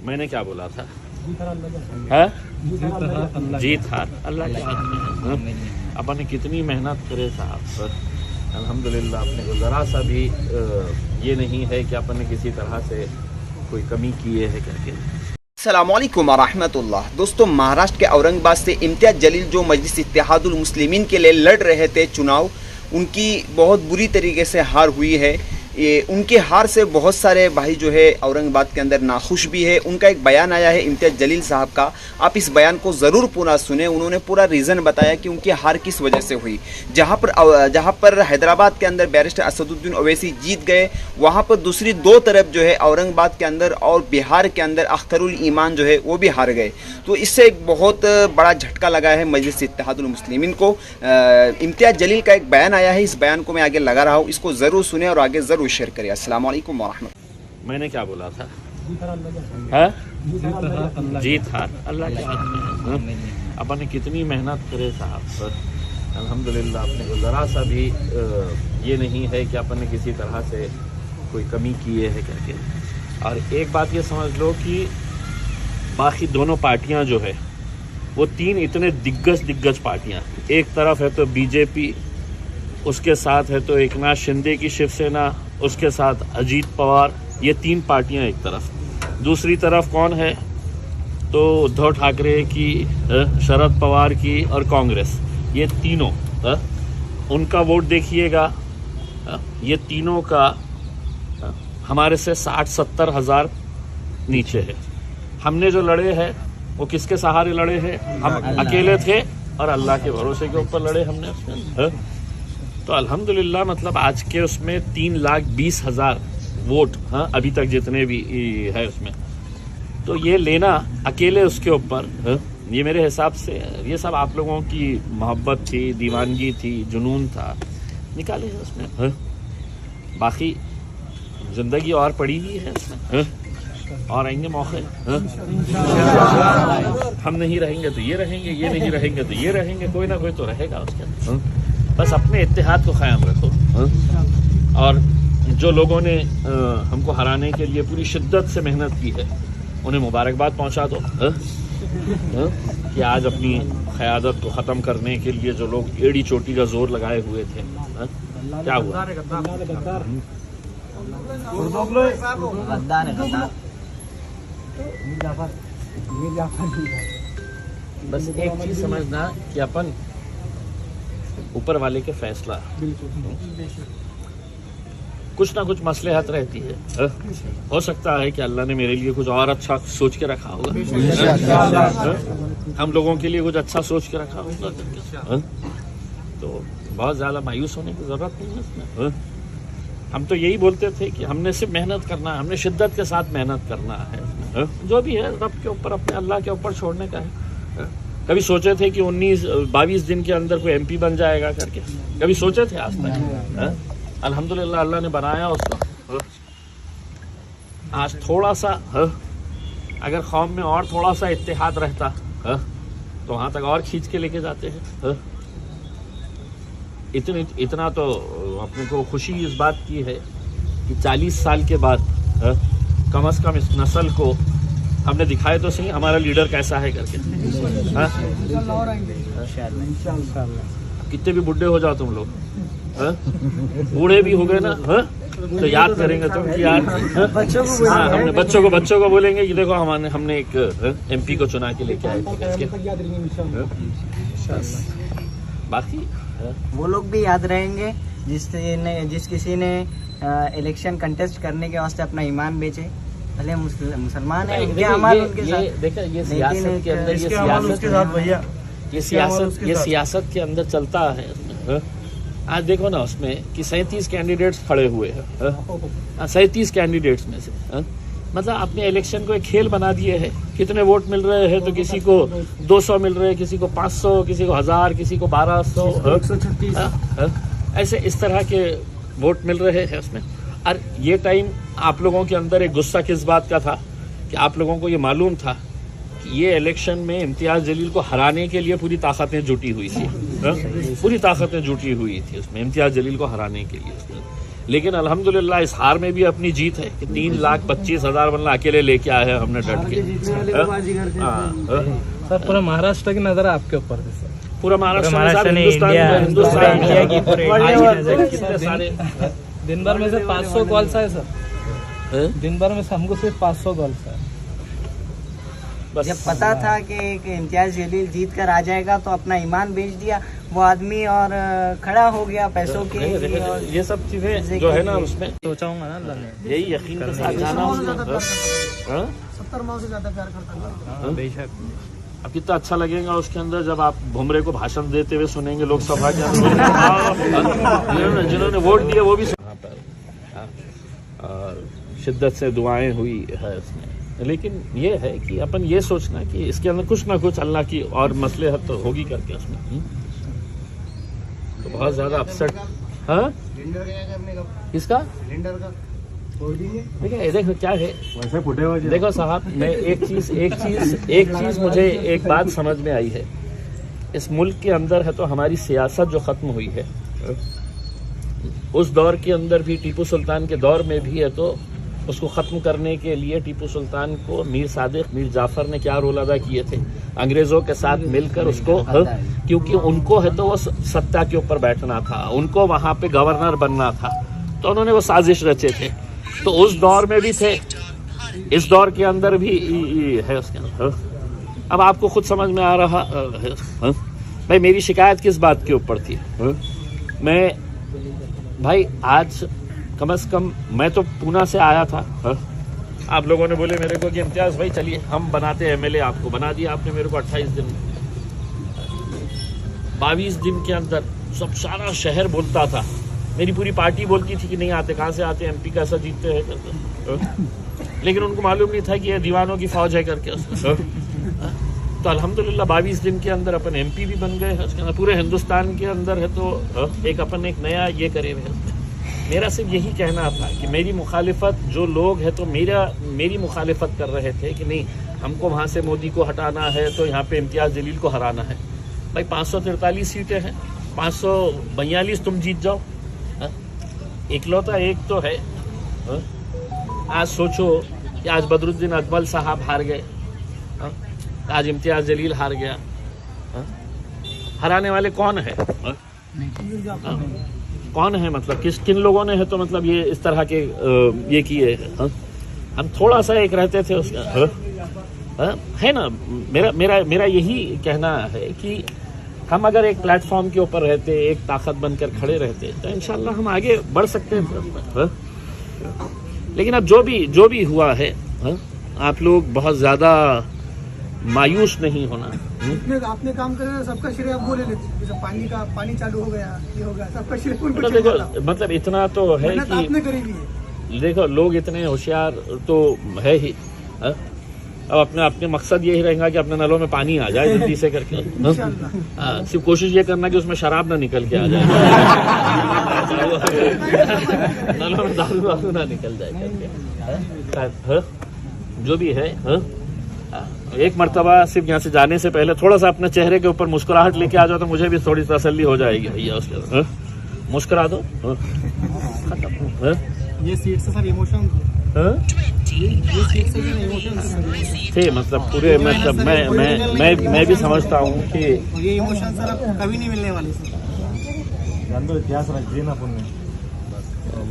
मैंने क्या बोला था? है जीत हार अल्लाह के हाथ में है। अपन ने कितनी मेहनत करे साहब, अल्हम्दुलिल्लाह अपने को ज़रा सा भी ये नहीं है कि अपन ने किसी तरह से कोई कमी की है करके। अस्सलामुअलैकुम वरहमतुल्लाह। दोस्तों, महाराष्ट्र के औरंगाबाद से इम्तियाज़ जलील जो मजलिस इत्तेहादुल मुस्लिमीन के लिए लड़ रहे थे चुनाव, उनकी बहुत बुरी तरीके से हार हुई है। ये उनके हार से बहुत सारे भाई जो है औरंगाबाद के अंदर नाखुश भी है। उनका एक बयान आया है इम्तियाज़ जलील साहब का, आप इस बयान को ज़रूर पूरा सुने। उन्होंने पूरा रीज़न बताया कि उनकी हार किस वजह से हुई। जहाँ पर हैदराबाद के अंदर बैरिस्टर असदुद्दीन ओवैसी जीत गए, वहाँ पर दूसरी दो तरफ जो है औरंगाबाद के अंदर और बिहार के अंदर अख्तरुल ईमान जो है वो भी हार गए। तो इससे एक बहुत बड़ा झटका लगा है मजलिस इत्तेहादुल मुस्लिमीन को। इम्तियाज़ जलील का एक बयान आया है, इस बयान को मैं आगे लगा रहा हूँ, इसको ज़रूर सुने और आगे ज़रूर शेयर करिए। अस्सलाम वालेकुम वरहमतुल्लाह। मैंने क्या बोला था? है जीत हार अल्लाह के हाथ में है। अपन ने कितनी मेहनत करे साहब, अल्हम्दुलिल्लाह अपने को ज़रा सा भी ये नहीं है कि अपन ने किसी तरह से कोई कमी की है करके। और एक बात ये समझ लो कि बाकी दोनों पार्टियां जो है वो तीन इतने दिग्गज पार्टियां, एक तरफ है तो बीजेपी, उसके साथ है तो एकनाथ शिंदे की शिवसेना, उसके साथ अजीत पवार, ये तीन पार्टियां एक तरफ। दूसरी तरफ कौन है तो उद्धव ठाकरे की, शरद पवार की और कांग्रेस, ये तीनों उनका वोट देखिएगा। ये तीनों का हमारे से 60-70 हज़ार नीचे है। हमने जो लड़े हैं वो किसके सहारे लड़े हैं? हम अकेले थे और अल्लाह के भरोसे के ऊपर लड़े हमने उसमें। तो अल्हम्दुलिल्लाह मतलब आज के उसमें 3,20,000 वोट, हाँ अभी तक जितने भी है उसमें, तो ये लेना अकेले उसके ऊपर, ये मेरे हिसाब से ये सब आप लोगों की मोहब्बत थी, दीवानगी थी, जुनून था, निकाले उसमें। बाकी जिंदगी और पड़ी हुई है उसमें, और आएंगे मौके। हम नहीं रहेंगे तो ये रहेंगे, ये नहीं रहेंगे तो ये रहेंगे, कोई ना कोई तो रहेगा उसके अंदर। बस अपने इत्तेहाद को कायम रखो, और जो लोगों ने हमको हराने के लिए पूरी शिद्दत से मेहनत की है उन्हें मुबारकबाद पहुंचा दो। कि आज अपनी क़यादत को ख़त्म करने के लिए जो लोग एड़ी चोटी का जोर लगाए हुए थे, क्या हुआ? बस एक चीज समझना कि अपन ऊपर वाले के फैसला, कुछ ना कुछ मसलहत रहती है। हो सकता है कि अल्लाह ने मेरे लिए कुछ और अच्छा सोच के रखा होगा, हम लोगों के लिए कुछ अच्छा सोच के रखा होगा। तो बहुत ज़्यादा मायूस होने की ज़रूरत नहीं है इसमें। हम तो यही बोलते थे कि हमने सिर्फ मेहनत करना है, हमने शिद्दत के साथ मेहनत करना है। जो भी है रब के ऊपर, अपने अल्लाह के ऊपर छोड़ने का है। कभी सोचे थे कि 19-22 दिन के अंदर कोई एमपी बन जाएगा करके? कभी सोचे थे आज तक? अल्हम्दुलिल्लाह अल्लाह ने बनाया उसको। आज थोड़ा सा अगर कौम में और थोड़ा सा इत्तेहाद रहता तो वहाँ तक और खींच के लेके जाते हैं। इतना तो अपने को खुशी इस बात की है कि 40 साल के बाद कम से कम इस नस्ल को हमने दिखाए तो सही हमारा लीडर कैसा है करके। कितने भी बुढ़े हो जाओ तुम लोग, बूढ़े भी हो गए ना, तो याद करेंगे तुम कि यार हमने बच्चों को बोलेंगे कि देखो हमने एक एमपी को चुना के लेके आए थे। बाकी वो लोग भी याद रहेंगे जिस किसी ने इलेक्शन कंटेस्ट करने के वास्ते अपना ईमान बेचे, भले मुसलमान है, उनके अमाल उनके साथ। देखा ये सियासत के अंदर, ये सियासत के अंदर चलता है। आज देखो ना उसमें कि 37 कैंडिडेट्स खड़े हुए हैं, 37 कैंडिडेट्स में से मतलब आपने इलेक्शन को एक खेल बना दिए है। कितने वोट मिल रहे हैं तो किसी को 200 मिल रहे हैं, किसी को 500, किसी को 1000, किसी को 1200, ऐसे इस तरह के वोट मिल रहे हैं उसमें। और ये टाइम आप लोगों के अंदर एक गुस्सा किस बात का था कि आप लोगों को ये मालूम था कि ये इलेक्शन में इम्तियाज़ जलील को हराने के लिए पूरी ताकतें जुटी हुई थी, पूरी ताकतें जुटी हुई थी उसमें इम्तियाज़ जलील को हराने के लिए। लेकिन अल्हम्दुलिल्लाह इस हार में भी अपनी जीत है कि 3,25,000 वरना अकेले लेके आए हैं हमने डट के। सर पूरा महाराष्ट्र की नजर है आपके ऊपर सर। पूरा महाराष्ट्र नहीं, हिंदुस्तान इंडिया की पूरी कितने सारे दिन भर में से 500 कॉल्स है सर। दिन भर में से हमको सिर्फ 500 कॉल्स है। बस जब पता था कि इम्तियाज जलील जीत कर आ जाएगा तो अपना ईमान बेच दिया वो आदमी और खड़ा हो गया पैसों के लिए। और ये सब चीजें जो है ना उसमें सोचाऊंगा ना अल्लाह ने। यही यकीन के साथ जाना होगा। 70 माह से ज्यादा प्यार करता हाँ, बेशक। अब कितना अच्छा लगेगा उसके अंदर जब आप भुमरे को भाषण देते हुए सुनेंगे लोकसभा के अंदर। जिन्होंने वोट दिए वो भी वहाँ पर और शिद्दत से दुआएं हुई है इसमें। लेकिन ये है कि अपन ये सोचना कि इसके अंदर कुछ ना कुछ अल्लाह की और मसलहत तो होगी करके उसमें। तो बहुत ज्यादा अपसेट। हाँ किसका देखिए देखो क्या है वैसे फुटे हुए देखो साहब मैं एक चीज मुझे एक बात समझ में आई है। इस मुल्क के अंदर है तो हमारी सियासत जो खत्म हुई है उस दौर के अंदर भी टीपू सुल्तान के दौर में भी है तो उसको ख़त्म करने के लिए टीपू सुल्तान को मीर सादिक मीर जाफ़र ने क्या रोल अदा किए थे अंग्रेज़ों के साथ मिलकर उसको क्योंकि उनको है तो वो सत्ता के ऊपर बैठना था, उनको वहाँ पे गवर्नर बनना था, तो उन्होंने वो साजिश रचे थे। तो उस दौर में भी थे, इस दौर के अंदर भी है उसके अंदर। अब आपको खुद समझ में आ रहा है भाई मेरी शिकायत किस बात के ऊपर थी। मैं भाई आज कम से कम मैं तो पूना से आया था। आप लोगों ने बोले मेरे को कि इम्तियाज़ भाई चलिए हम बनाते हैं एमएलए, आपको बना दिया आपने मेरे को 28 दिन 22 दिन के अंदर सब सारा शहर बोलता था, मेरी पूरी पार्टी बोलती थी कि नहीं आते, कहाँ से आते, एमपी कैसा जीतते हैं। लेकिन उनको मालूम नहीं था कि ये दीवानों की फौज है करके। तो अल्हम्दुलिल्लाह 22 दिन के अंदर अपन एमपी भी बन गए हैं उसके अंदर, पूरे हिंदुस्तान के अंदर है तो एक अपन एक नया ये करे हुए। मेरा सिर्फ यही कहना था कि मेरी मुखालिफत जो लोग हैं तो मेरी मुखालिफत कर रहे थे कि नहीं हमको वहाँ से मोदी को हटाना है तो यहाँ पे इम्तियाज़ जलील को हराना है। भाई 543 सीटें हैं, 542 तुम जीत जाओ, इकलौता एक तो है। आज सोचो कि आज बदरुद्दीन अजमल साहब हार गए, आज इम्तियाज़ जलील हार गया, हराने वाले कौन है? कौन है मतलब किन लोगों ने है तो मतलब ये इस तरह के ये किए। हम थोड़ा सा एक रहते थे उसका है ना। मेरा यही कहना है कि हम अगर एक प्लेटफॉर्म के ऊपर रहते, एक ताकत बनकर खड़े रहते तो इंशाल्लाह हम आगे बढ़ सकते हैं। लेकिन अब जो भी हुआ है आप लोग बहुत ज्यादा मायूस नहीं होना। आपने काम करे सबका श्रेय आप बोले लेते, जैसे पानी चालू हो गया, ये हो गया, सबका श्रेय उनको देखो मतलब इतना तो है कि आपने करी भी है। देखो लोग इतने होशियार तो है ही। अब अपने मकसद यही रहेगा कि अपने नलों में पानी आ जाए जल्दी से करके। सिर्फ कोशिश ये करना कि उसमें शराब ना निकल के आ जाए, नलों में दारू ना निकल जाए करके। जो भी है एक मर्तबा सिर्फ यहाँ से जाने से पहले थोड़ा सा अपने चेहरे के ऊपर मुस्कुराहट लेके आ जाओ तो मुझे भी थोड़ी तसल्ली हो जाएगी भैया उसके। मुस्कुरा दो। ये सीट से सर इमोशन थे मतलब पूरे मतलब मैं भी समझता हूँ कि ये इमोशन सर कभी नहीं मिलने वाले सर। इतिहास रख दिए ना पुण्य।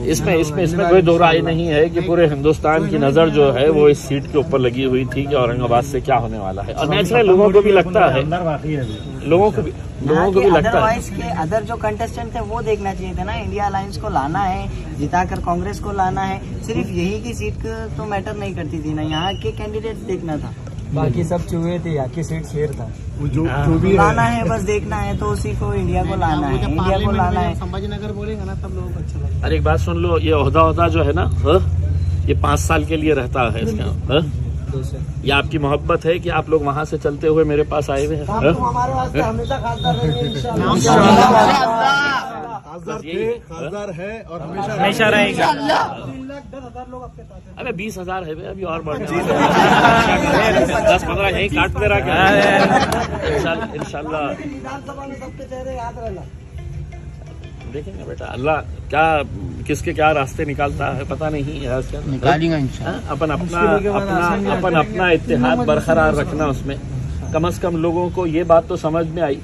इसमें कोई दो राय नहीं है कि पूरे हिंदुस्तान की नजर जो है वो इस सीट के ऊपर लगी हुई थी कि औरंगाबाद से क्या होने वाला है। और नेचुरल लोगों को भी लगता है, लोगों को भी लगता है के अदर जो कंटेस्टेंट थे वो देखना चाहिए था ना। इंडिया अलायंस को लाना है, जिताकर कांग्रेस को लाना है, सिर्फ यही की सीट तो मैटर नहीं करती थी ना, यहाँ के कैंडिडेट देखना था। बाकी सब चूहे थे, यहाँ की सीट शेर था। जो भी लाना है बस देखना है तो उसी को इंडिया को लाना है, इंडिया को लाना है। संभाजीनगर बोलेगा ना तब लोगों को अच्छा लगेगा। अरे एक बात सुन लो, ये ओहदा जो है ना ये 5 साल के लिए रहता है इसका। ये आपकी मोहब्बत है कि आप लोग वहाँ से चलते हुए मेरे पास आए हुए हैं। हमारे वास्ते हमेशा खासदार रहेंगे इंशाल्लाह। खासदार है और हमेशा रहेगा। 3,10,000 लोग आपके साथ हैं। अरे 20,000 है अभी और बढ़ने 10-15 यही काट दे रहा क्या इंशाल्लाह। विधानसभा में सबके चेहरे याद रहना। देखेंगे बेटा, अल्लाह क्या किसके क्या रास्ते निकालता है पता नहीं है। निकालेंगे इंशाल्लाह। अपन अपना इत्तेहाद बरकरार रखना, उसमें कम से कम लोगों को ये बात तो समझ में आई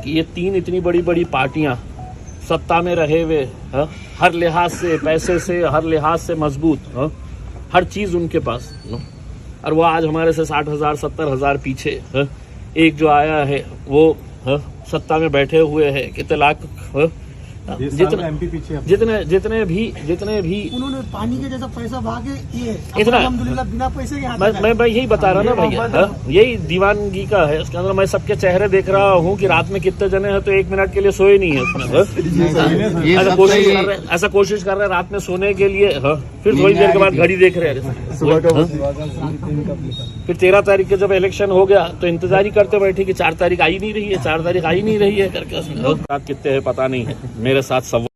कि ये तीन इतनी बड़ी बड़ी पार्टियां सत्ता में रहे हुए, हर लिहाज से, पैसे से, हर लिहाज से मजबूत, हर चीज उनके पास, और वो आज हमारे से 60,000 70,000 पीछे, एक जो आया है वो सत्ता में बैठे हुए हैं, कितने लाख, जितने भी उन्होंने पानी के जैसा पैसा भागे ये इतना, अल्हम्दुलिल्लाह बिना पैसे के हाथ मैं यही बता रहा ना भैया, यही दीवानगी का है। उसके अंदर मैं सबके चेहरे देख रहा हूँ कि रात में कितने जने हैं तो 1 मिनट के लिए सोए नहीं है उसमें, ऐसा कोशिश कर रहे हैं रात में सोने के लिए, फिर थोड़ी देर के बाद घड़ी देख रहे हैं। फिर 13 तारीख के जब इलेक्शन हो गया तो इंतजार ही करते बैठे कि 4 तारीख आई नहीं रही है, 4 तारीख आई नहीं रही है करके, उसमें रात कितने है पता नहीं है। मेरे साथ सब